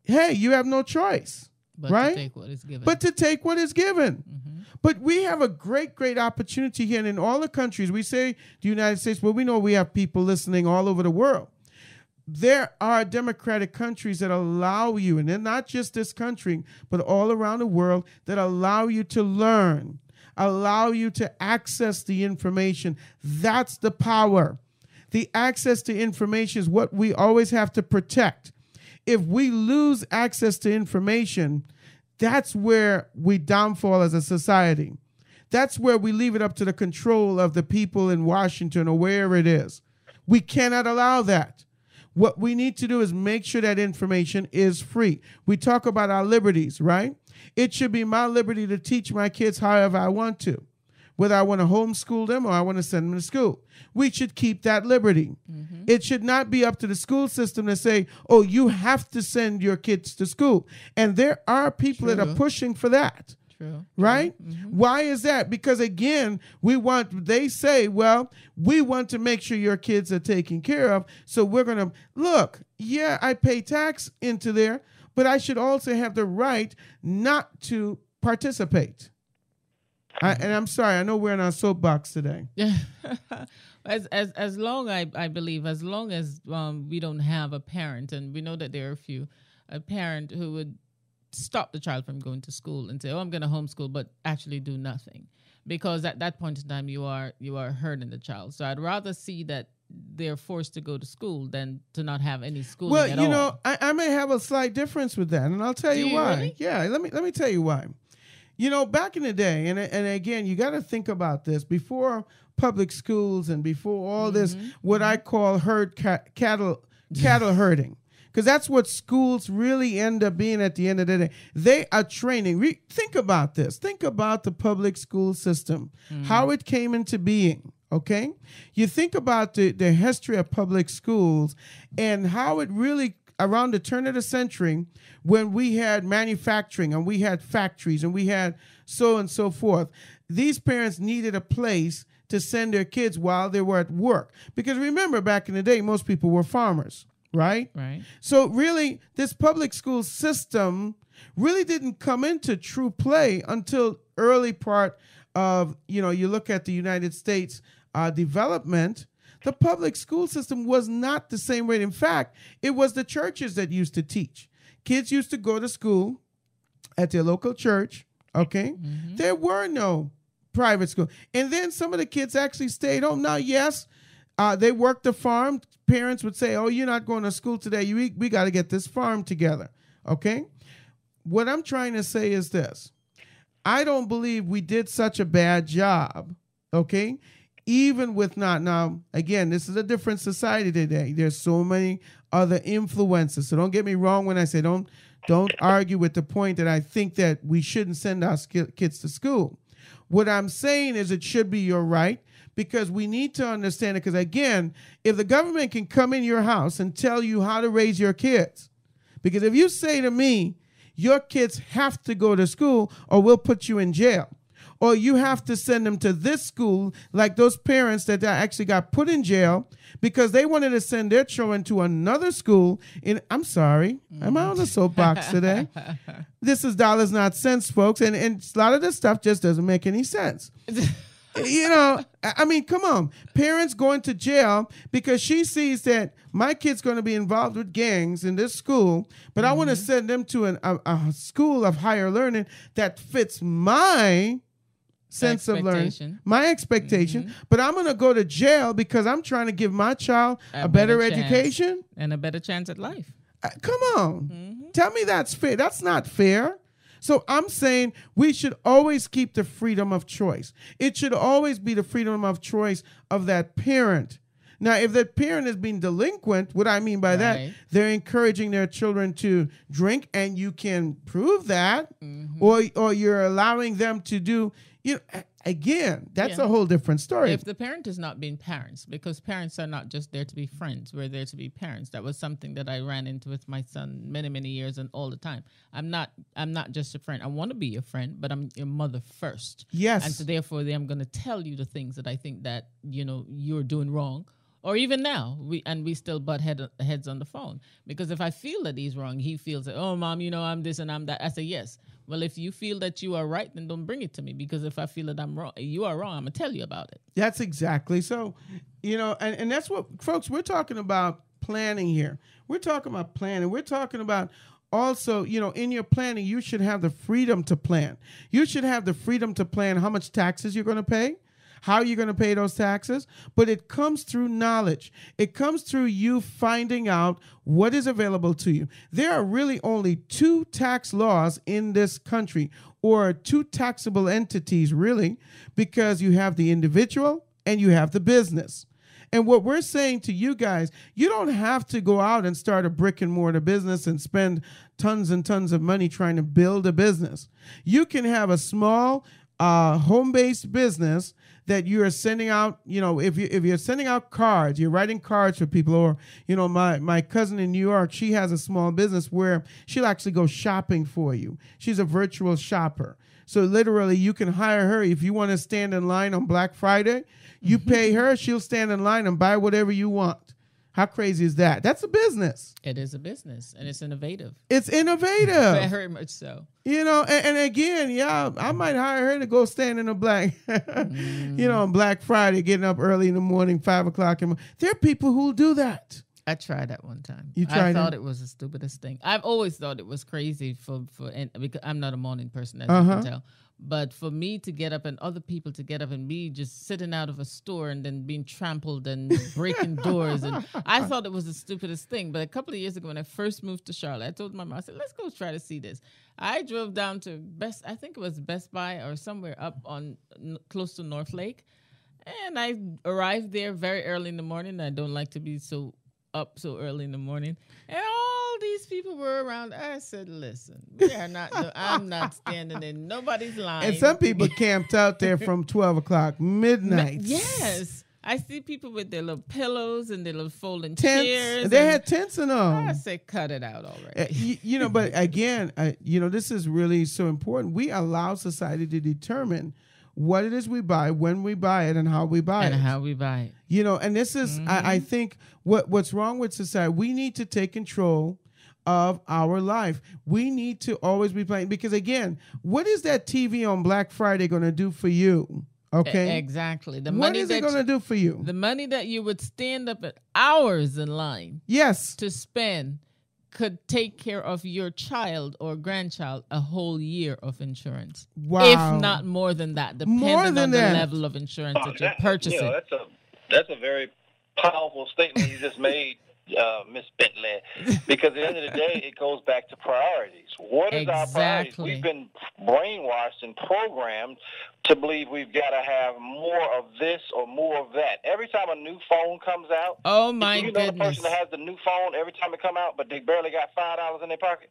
Hey, you have no choice, right? To take what is given. But to take what is given. Mm-hmm. But we have a great, great opportunity here. And in all the countries, we say the United States, but we know we have people listening all over the world. There are democratic countries that allow you, and they're not just this country, but all around the world, that allow you to learn, allow you to access the information. That's the power. The access to information is what we always have to protect. If we lose access to information, That's where we downfall as a society. That's where we leave it up to the control of the people in Washington or wherever it is. We cannot allow that. What we need to do is make sure that information is free. We talk about our liberties, right? It should be my liberty to teach my kids however I want to, whether I want to homeschool them or I want to send them to school. We should keep that liberty. Mm-hmm. It should not be up to the school system to say, oh, you have to send your kids to school. And there are people that are pushing for that. True. Right? Mm-hmm. Why is that? Because again, they say, well, we want to make sure your kids are taken care of. So we're going to look, yeah, I pay tax into there, but I should also have the right not to participate. And I'm sorry, I know we're in our soapbox today. As long, I believe, as long as we don't have a parent, and we know that there are a parent who would stop the child from going to school and say, oh, I'm going to homeschool, but actually do nothing. Because at that point in time, you are hurting the child. So I'd rather see that they're forced to go to school than to not have any schooling at all. Well, you know, I may have a slight difference with that, and I'll tell you why. Really? Yeah, let me tell you why. You know, back in the day, and again, you got to think about this, before public schools and before all this, what I call cattle herding. Because that's what schools really end up being at the end of the day. They are training. Think about this. Think about the public school system, how it came into being, okay? You think about the history of public schools and how it really, around the turn of the century, when we had manufacturing and we had factories and we had so on and so forth, these parents needed a place to send their kids while they were at work. Because remember, back in the day, most people were farmers. Right? So really, this public school system really didn't come into true play until early part of, you look at the United States development. The public school system was not the same way. In fact, it was the churches that used to teach. Kids used to go to school at their local church, okay? Mm-hmm. There were no private school. And then some of the kids actually stayed home. Now, yes, they worked the farm. Parents would say, oh, you're not going to school today. We got to get this farm together. Okay? What I'm trying to say is this. I don't believe we did such a bad job. Okay? Even with now, again, this is a different society today. There's so many other influences. So don't get me wrong when I say don't argue with the point that I think that we shouldn't send our kids to school. What I'm saying is it should be your right. Because we need to understand it. Because again, if the government can come in your house and tell you how to raise your kids, because if you say to me, your kids have to go to school or we'll put you in jail, or you have to send them to this school, like those parents that actually got put in jail because they wanted to send their children to another school. I'm sorry, am I on the soapbox today? This is dollars, not cents, folks. And a lot of this stuff just doesn't make any sense. I mean, come on. Parents going to jail because she sees that my kid's going to be involved with gangs in this school, but I want to send them to a school of higher learning that fits my sense of learning, my expectation, but I'm going to go to jail because I'm trying to give my child a better education. And a better chance at life. Come on. Tell me that's fair. That's not fair. So I'm saying we should always keep the freedom of choice. It should always be the freedom of choice of that parent. Now, if that parent is being delinquent, what I mean by that, they're encouraging their children to drink, and you can prove that, or you're allowing them to do, again, that's a whole different story. If the parent is not being parents, because parents are not just there to be friends, we're there to be parents. That was something that I ran into with my son many, many years and all the time. I'm not just a friend. I want to be your friend, but I'm your mother first. Yes. And so therefore, I'm going to tell you the things that I think that, you're doing wrong. Or even now, we still butt heads on the phone. Because if I feel that he's wrong, he feels that, oh, Mom, I'm this and I'm that. I say, yes. Well, if you feel that you are right, then don't bring it to me. Because if I feel that I'm wrong, you are wrong, I'm going to tell you about it. That's exactly. So, and that's what, folks, we're talking about planning here. We're talking about planning. We're talking about also, in your planning, you should have the freedom to plan. You should have the freedom to plan how much taxes you're going to pay, how you're going to pay those taxes, but it comes through knowledge. It comes through you finding out what is available to you. There are really only 2 tax laws in this country, or 2 taxable entities, really, because you have the individual and you have the business. And what we're saying to you guys, you don't have to go out and start a brick and mortar business and spend tons and tons of money trying to build a business. You can have a small home-based business that you are sending out. If you're sending out cards, you're writing cards for people, or my cousin in New York, she has a small business where she'll actually go shopping for you. She's a virtual shopper. So literally, you can hire her if you want to stand in line on Black Friday. You pay her, she'll stand in line and buy whatever you want. How crazy is that? That's a business. It is a business, and it's innovative. It's innovative. Very much so. And again, I might hire her to go stand in a black, on Black Friday, getting up early in the morning, 5 o'clock. There are people who'll do that. I tried that one time. You tried I thought it was the stupidest thing. I've always thought it was crazy because I'm not a morning person, as you can tell. But for me to get up and other people to get up and be just sitting out of a store and then being trampled and breaking doors. And I thought it was the stupidest thing. But a couple of years ago when I first moved to Charlotte, I told my mom, I said, let's go try to see this. I drove down to I think it was Best Buy or somewhere up on close to North Lake. And I arrived there very early in the morning. I don't like to be up so early in the morning. And all these people were around. I said, listen, I'm not standing in nobody's line. And some people camped out there from 12 o'clock, midnight. Yes. I see people with their little pillows and their little folding tents. chairs. They had tents in them. I said, cut it out already. But again, this is really so important. We allow society to determine what it is we buy, when we buy it, and how we buy it. And how we buy it. And this is, I think, what's wrong with society. We need to take control of our life. We need to always be playing. Because, again, what is that TV on Black Friday going to do for you? Okay? Exactly. What is it going to do for you? The money that you would stand up at hours in line to spend could take care of your child or grandchild a whole year of insurance. Wow. If not more than that, depending on the level of insurance that you're purchasing. That's a very powerful statement you just made, Miss Bentley, because at the end of the day, it goes back to priorities. What is our priorities? We've been brainwashed and programmed to believe we've got to have more of this or more of that. Every time a new phone comes out, oh my goodness, the person that has the new phone every time it come out, but they barely got $5 in their pocket.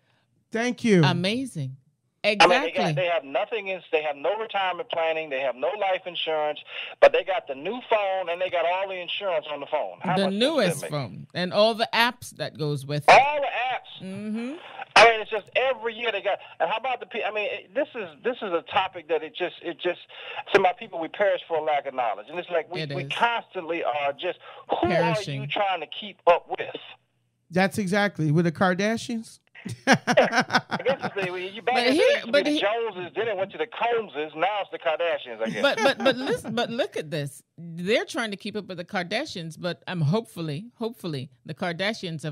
Thank you. Amazing. Exactly. I mean, they have nothing. They have no retirement planning. They have no life insurance, but they got the new phone and they got all the insurance on the phone. The newest phone and all the apps that goes with it. All the apps. Mm-hmm. I mean, it's just every year they got. And how about this is a topic that it just. Some of my people, we perish for a lack of knowledge, and it's like we constantly are just. Who perishing. Are you trying to keep up with? That's exactly with the Kardashians. I guess it's the Joneses, then it went to the Combses, now it's the Kardashians, I guess. But listen, but look at this. They're trying to keep up with the Kardashians, but hopefully the Kardashians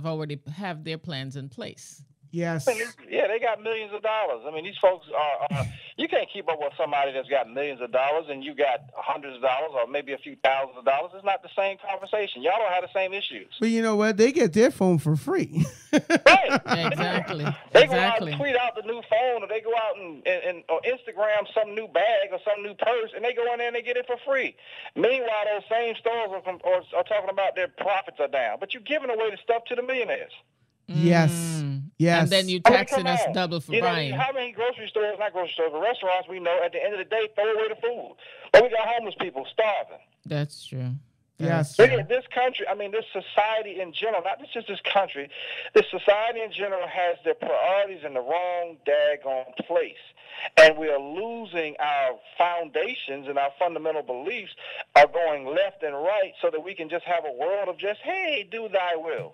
have their plans in place. Yes. Yeah, they got millions of dollars. I mean, these folks are you can't keep up with somebody that's got millions of dollars and you got hundreds of dollars or maybe a few thousands of dollars. It's not the same conversation. Y'all don't have the same issues. But you know what? They get their phone for free. Right. Exactly. They go out and tweet out the new phone, or they go out and or Instagram some new bag or some new purse, and they go in there and they get it for free. Meanwhile, those same stores are talking about their profits are down. But you're giving away the stuff to the millionaires. Yes. Yes. And then you taxing us double for buying. How many not grocery stores, but restaurants we know at the end of the day throw away the food. But we got homeless people starving. That's true. Yes. This country, this society in general, not just this country, this society in general has their priorities in the wrong daggone place. And we are losing our foundations, and our fundamental beliefs are going left and right so that we can just have a world of just, hey, do thy will.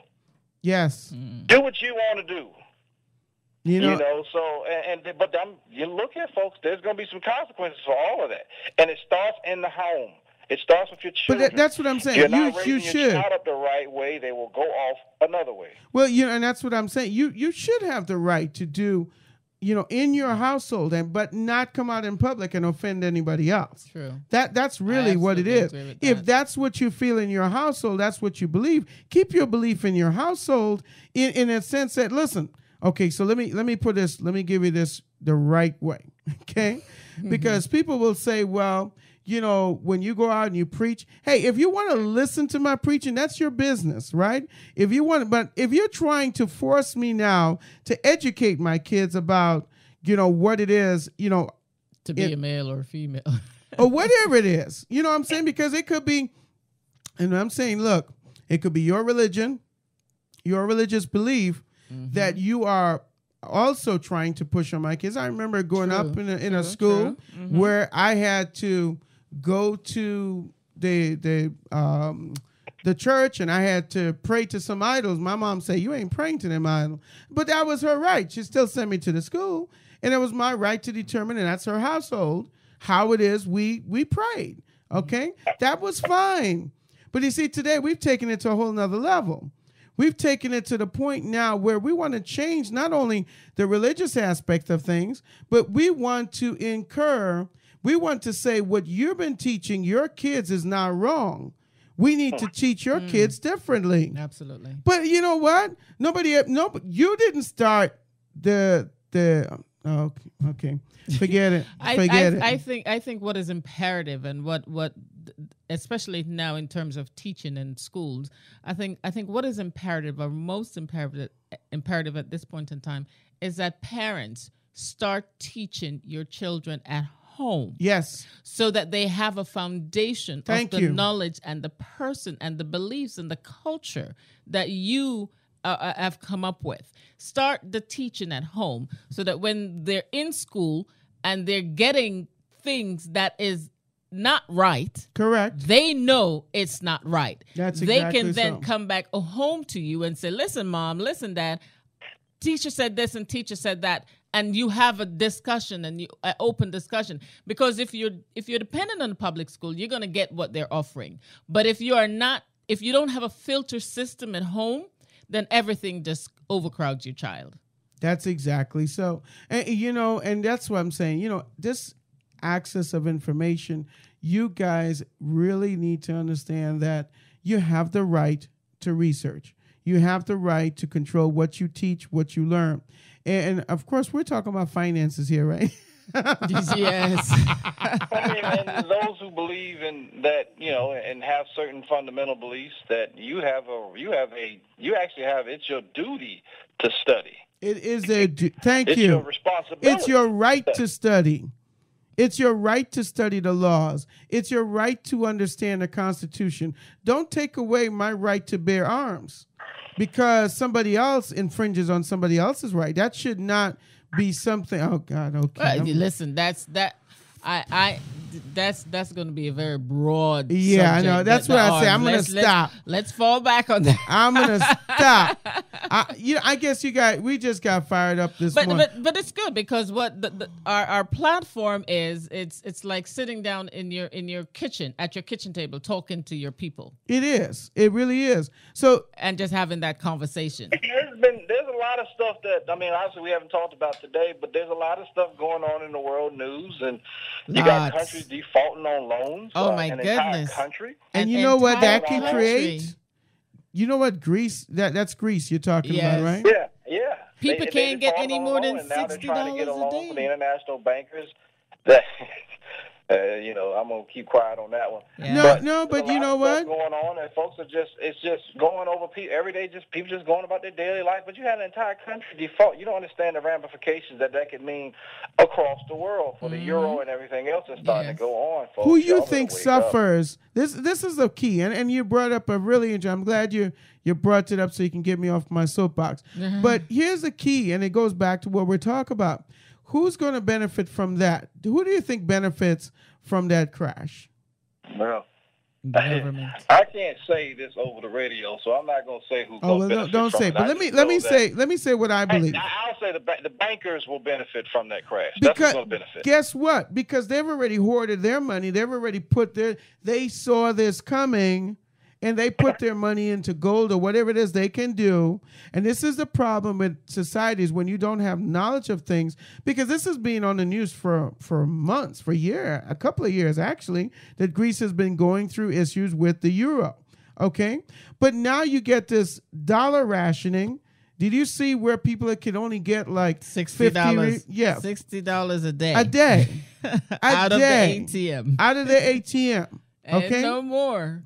Yes. Do what you want to do. You know, but you look here, folks, there's going to be some consequences for all of that. And it starts in the home. It starts with your children. But that's what I'm saying. You're not raising you your should. child up the right way, they will go off another way. Well, and that's what I'm saying. You should have the right to do, in your household, but not come out in public and offend anybody else. True. That's really what it is. If that's what you feel in your household, that's what you believe. Keep your belief in your household in a sense that, listen, okay, so let me put this, let me give you this the right way, okay? Because people will say, well, when you go out and you preach, hey, if you want to listen to my preaching, that's your business, right? But if you're trying to force me now to educate my kids about, what it is, to be a male or a female. Or whatever it is, what I'm saying? Because it could be, and I'm saying, look, it could be your religion, your religious belief that you are also trying to push on my kids. I remember growing up in a school where I had to go to the church and I had to pray to some idols. My mom said, you ain't praying to them idols. But that was her right. She still sent me to the school. And it was my right to determine, and that's her household, how it is we prayed. Okay? That was fine. But you see, today we've taken it to a whole nother level. We've taken it to the point now where we want to change not only the religious aspect of things, but we want to say what you've been teaching your kids is not wrong. We need to teach your kids differently. Absolutely. But you know what? You didn't start okay. Forget it. I think what is imperative and what especially now in terms of teaching in schools, I think what is imperative or most imperative at this point in time is that parents start teaching your children at home. Yes. So that they have a foundation of the knowledge and the person and the beliefs and the culture that you have come up with. Start the teaching at home so that when they're in school and they're getting things that is not right. Correct. They know it's not right. That's they exactly can then so. come back home to you and say, listen, Mom, listen, Dad, teacher said this and teacher said that. And you have a discussion and an open discussion. Because if you're dependent on the public school, you're going to get what they're offering. But if you don't have a filter system at home, then everything just overcrowds your child. That's exactly so. And, and that's what I'm saying. This access of information, you guys really need to understand that you have the right to research. You have the right to control what you teach, what you learn. And of course, we're talking about finances here, right? Yes. And those who believe in that, and have certain fundamental beliefs that you actually have, it's your duty to study. It is thank it's you. Your responsibility. It's your right to study. It's your right to study the laws. It's your right to understand the Constitution. Don't take away my right to bear arms because somebody else infringes on somebody else's right. That should not be something. Oh God, okay. Listen, that's going to be a very broad. Yeah, I know. That's what I say. I'm going to stop. Let's fall back on that. I'm going to stop. I guess we just got fired up this morning. But it's good because what our platform is, it's like sitting down in your kitchen at your kitchen table talking to your people. It is. It really is. So and just having that conversation. There's a lot of stuff that obviously we haven't talked about today, but there's a lot of stuff going on in the world news, and you got countries defaulting on loans. Oh my goodness! Entire country. And you know what that can create? You know what Greece? That's Greece you're talking about, right? Yeah. People can't get any more than $60 a day. For the international bankers. I'm gonna keep quiet on that one. Yeah. But you know what? Going on, and folks are it's just going over people every day. Just people just going about their daily life. But you had an entire country default. You don't understand the ramifications that could mean across the world for the euro and everything else that's starting to go on. Folks. Who you think suffers? This is the key, and you brought up a really interesting. I'm glad you brought it up so you can get me off my soapbox. But here's the key, and it goes back to what we're talking about. Who's going to benefit from that? Who do you think benefits from that crash? Well, government. I can't say this over the radio, so I'm not going to say who's going to benefit. Don't say. But let me say what I believe. I'll say the bankers will benefit from that crash. That's who's going to benefit. Guess what? Because they've already hoarded their money. They've already they saw this coming, and they put their money into gold or whatever it is they can do. And this is the problem with societies when you don't have knowledge of things, because this has been on the news for months, for a couple of years actually, that Greece has been going through issues with the euro. Okay. But now you get this dollar rationing. Did you see where people can only get like $60? Yeah. $60 a day. A day. Out of the ATM. Out of the ATM. Okay. And no more.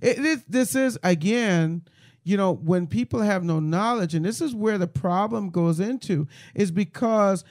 This is, again, when people have no knowledge, and this is where the problem goes into, is because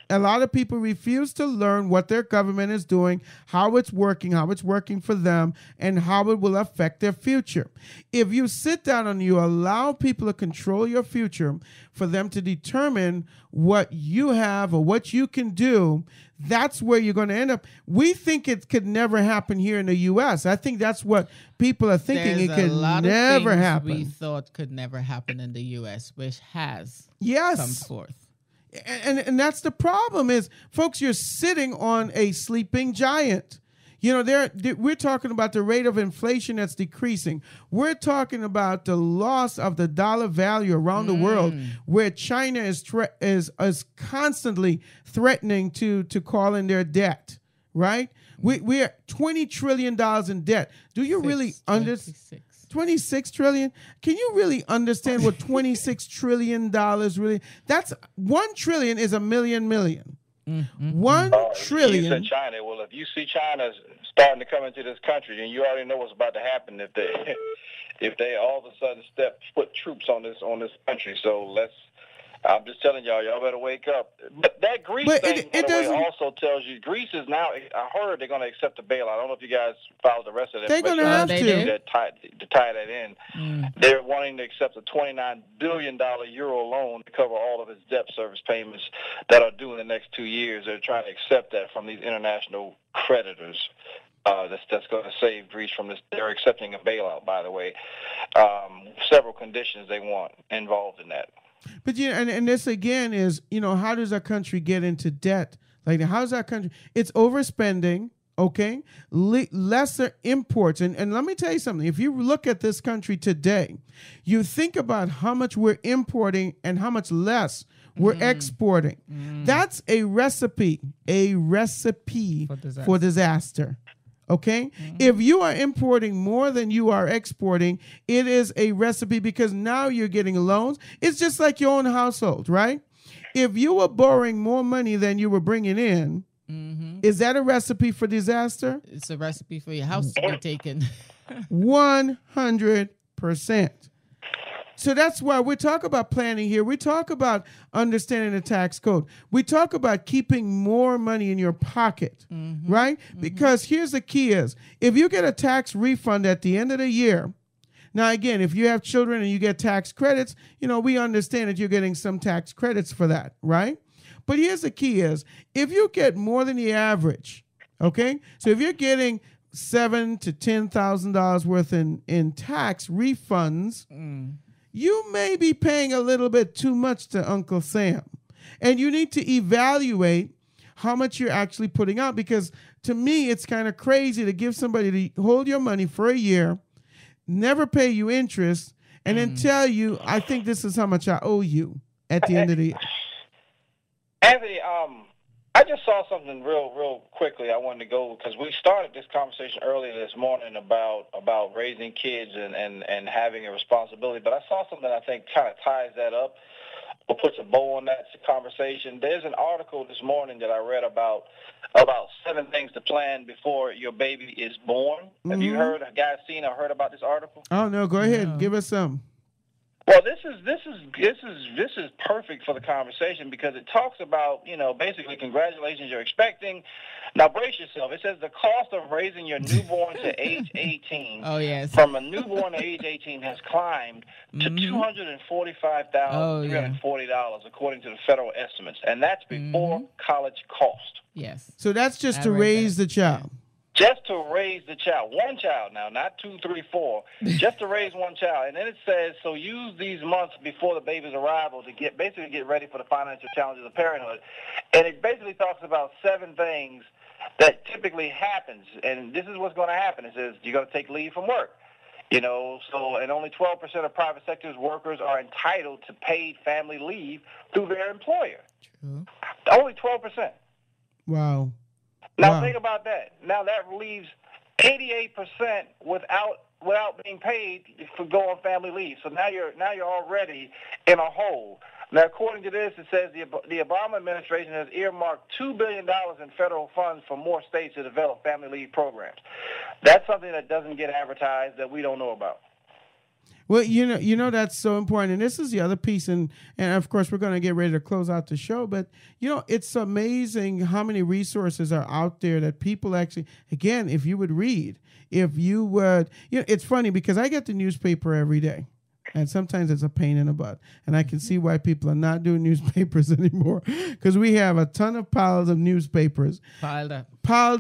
a lot of people refuse to learn what their government is doing, how it's working for them, and how it will affect their future. If you sit down and you allow people to control your future, for them to determine what you have or what you can do, that's where you're going to end up. We think it could never happen here in the U.S. I think that's what people are thinking. There's it could never happen. We thought could never happen in the U.S., which has come forth. And that's the problem is, folks, you're sitting on a sleeping giant. We're talking about the rate of inflation that's decreasing. We're talking about the loss of the dollar value around the world, where China is constantly threatening to call in their debt, right? We are $20 trillion in debt. Do you really understand? 26 trillion. Can you really understand what 26 trillion dollars really? That's 1 trillion is a million. 1 trillion. You said China. Well, if you see China starting to come into this country, then you already know what's about to happen if they all of a sudden put troops on this country. So I'm just telling y'all better wake up. But that Greece thing, by the way, also tells you Greece is now, I heard they're going to accept a bailout. I don't know if you guys followed the rest of that. They're going to have to tie that in. They're wanting to accept a $29 billion euro loan to cover all of its debt service payments that are due in the next 2 years. They're trying to accept that from these international creditors. That's going to save Greece from this. They're accepting a bailout, by the way. Several conditions they want involved in that. But and this again is, how does our country get into debt? Like, how's our country? It's overspending, okay? Lesser imports. And let me tell you something. If you look at this country today, you think about how much we're importing and how much less we're exporting. That's a recipe for disaster. Okay? If you are importing more than you are exporting, it is a recipe, because now you're getting loans. It's just like your own household, right? If you were borrowing more money than you were bringing in, is that a recipe for disaster? It's a recipe for your house to be taken. 100%. So that's why we talk about planning here. We talk about understanding the tax code. We talk about keeping more money in your pocket, right? Because here's the key is, if you get a tax refund at the end of the year, now again, if you have children and you get tax credits, we understand that you're getting some tax credits for that, right? But here's the key is, if you get more than the average, okay? So if you're getting $7,000 to $10,000 worth in tax refunds, you may be paying a little bit too much to Uncle Sam. And you need to evaluate how much you're actually putting out, because to me, it's kind of crazy to give somebody to hold your money for a year, never pay you interest, and then tell you, I think this is how much I owe you at the end of the year. Anthony, I just saw something real quickly. I wanted to go, because we started this conversation earlier this morning about raising kids and having a responsibility. But I saw something I think kind of ties that up or puts a bow on that conversation. There's an article this morning that I read about 7 things to plan before your baby is born. Have you heard about this article? Oh no, go ahead, give us some. Well, this is perfect for the conversation, because it talks about, basically, congratulations, you're expecting. Now, brace yourself. It says the cost of raising your newborn to age 18 from a newborn to age 18 has climbed to $245,340, according to the federal estimates. And that's before college cost. Yes. So that's just to raise the child. Just to raise the child. One child now, not 2, 3, 4. Just to raise one child. And then it says, so use these months before the baby's arrival to get ready for the financial challenges of parenthood. And it basically talks about 7 things that typically happens, and this is what's going to happen. It says you're going to take leave from work. And only 12% of private sector workers are entitled to paid family leave through their employer. True. Only 12%. Wow. Now think about that. Now that leaves 88% without being paid for going on family leave. So now you're already in a hole. Now, according to this, it says the Obama administration has earmarked $2 billion in federal funds for more states to develop family leave programs. That's something that doesn't get advertised that we don't know about. Well, that's so important. And this is the other piece. And of course, we're going to get ready to close out the show. But, it's amazing how many resources are out there that people actually, again, if you would read, if you would, it's funny because I get the newspaper every day. And sometimes it's a pain in the butt. And I can see why people are not doing newspapers anymore because we have a ton of piles of newspapers piled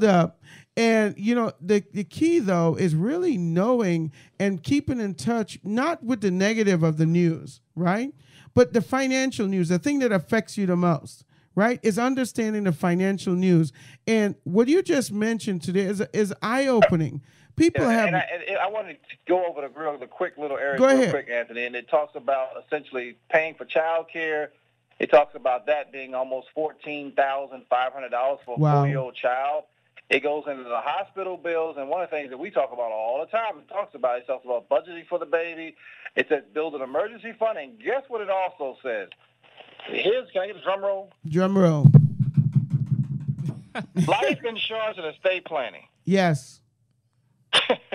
up. And, the key, though, is really knowing and keeping in touch, not with the negative of the news, right? But the financial news, the thing that affects you the most, right, is understanding the financial news. And what you just mentioned today is eye-opening. People have. And I wanted to go over the quick little area real quick, Anthony. And it talks about essentially paying for child care. It talks about that being almost $14,500 for a 4-year-old child. It goes into the hospital bills. And one of the things that we talk about all the time, it talks about budgeting for the baby. It says build an emergency fund. And guess what it also says? Can I get a drum roll? Drum roll. Life insurance and estate planning. Yes.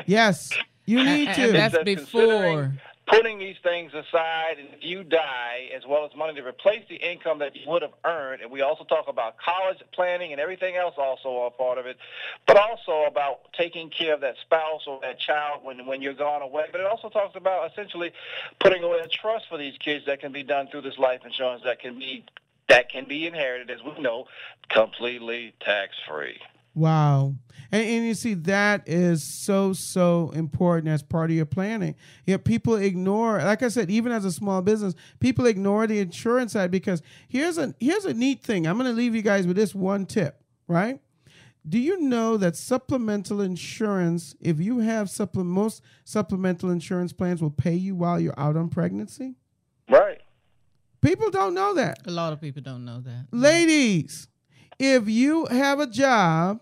Yes, you need to. And that's before putting these things aside, and if you die, as well as money to replace the income that you would have earned. And we also talk about college planning and everything else also a part of it, but also about taking care of that spouse or that child when you're gone away. But it also talks about essentially putting away a trust for these kids that can be done through this life insurance that can be inherited, as we know, completely tax-free. Wow. And you see, that is so important as part of your planning. Yet people ignore, like I said, even as a small business, people ignore the insurance side because here's a neat thing. I'm going to leave you guys with this one tip, right? Do you know that supplemental insurance, if you have most supplemental insurance plans will pay you while you're out on pregnancy? Right. People don't know that. A lot of people don't know that. Ladies, if you have a job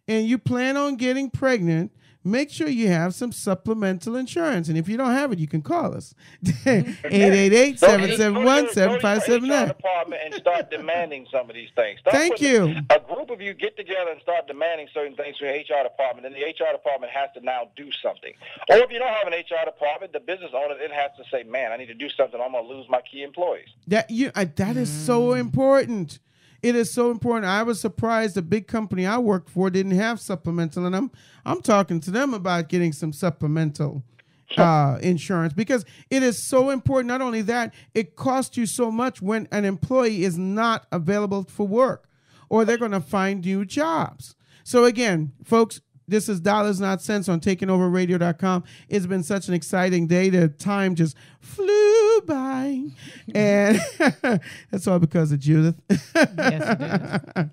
and you plan on getting pregnant, make sure you have some supplemental insurance. And if you don't have it, you can call us. 888-771-7579. Department and start demanding some of these things. Thank you. A group of you get together and start demanding certain things from your HR department, and the HR department has to now do something. Or if you don't have an HR department, the business owner then has to say, man, I need to do something. I'm going to lose my key employees. That is so important. It is so important. I was surprised the big company I worked for didn't have supplemental, and I'm talking to them about getting some supplemental insurance because it is so important. Not only that, it costs you so much when an employee is not available for work or they're going to find new jobs. So again, folks, this is Dollars Not Cents on takingoverradio.com. It's been such an exciting day. The time just flew by. And that's all because of Judith. Yes, it is.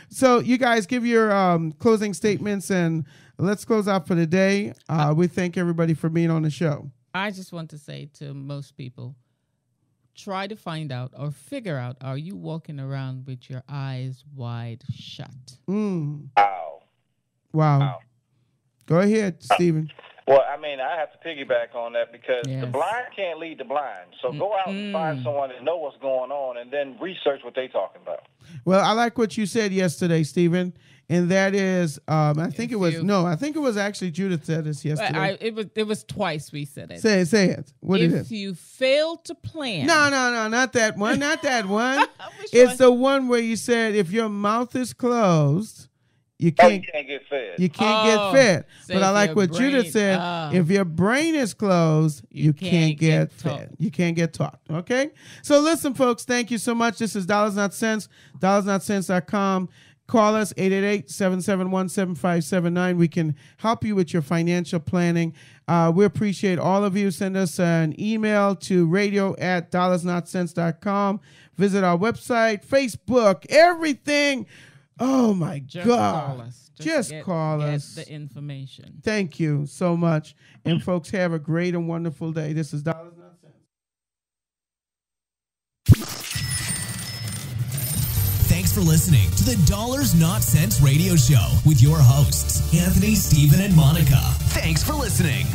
So you guys give your closing statements and let's close out for the day. We thank everybody for being on the show. I just want to say to most people, try to find out or figure out, are you walking around with your eyes wide shut? Wow. Go ahead, Stephen. Well, I mean, I have to piggyback on that because the blind can't lead the blind. So go out and find someone that knows what's going on and then research what they're talking about. Well, I like what you said yesterday, Stephen. And that is, I think it was actually Judith said this yesterday. It was twice we said it. Say it. What is it? If you fail to plan. No, not that one. Not that one. It's the one where you said if your mouth is closed, you can't get fed. You can't get fed. But I like what Judith said. If your brain is closed, you can't get fed. You can't get taught. Okay? So listen, folks, thank you so much. This is Dollars Not Cents, dollarsnotcents.com. Call us, 888-771-7579. We can help you with your financial planning. We appreciate all of you. Send us an email to radio@dollarsnotcents.com. Visit our website, Facebook, everything. Oh my Just God. call us. Just call us. Get the information. Thank you so much. And folks, have a great and wonderful day. This is Dollars Not Cents. Thanks for listening to the Dollars Not Cents radio show with your hosts, Anthony, Stephen, and Monica. Thanks for listening.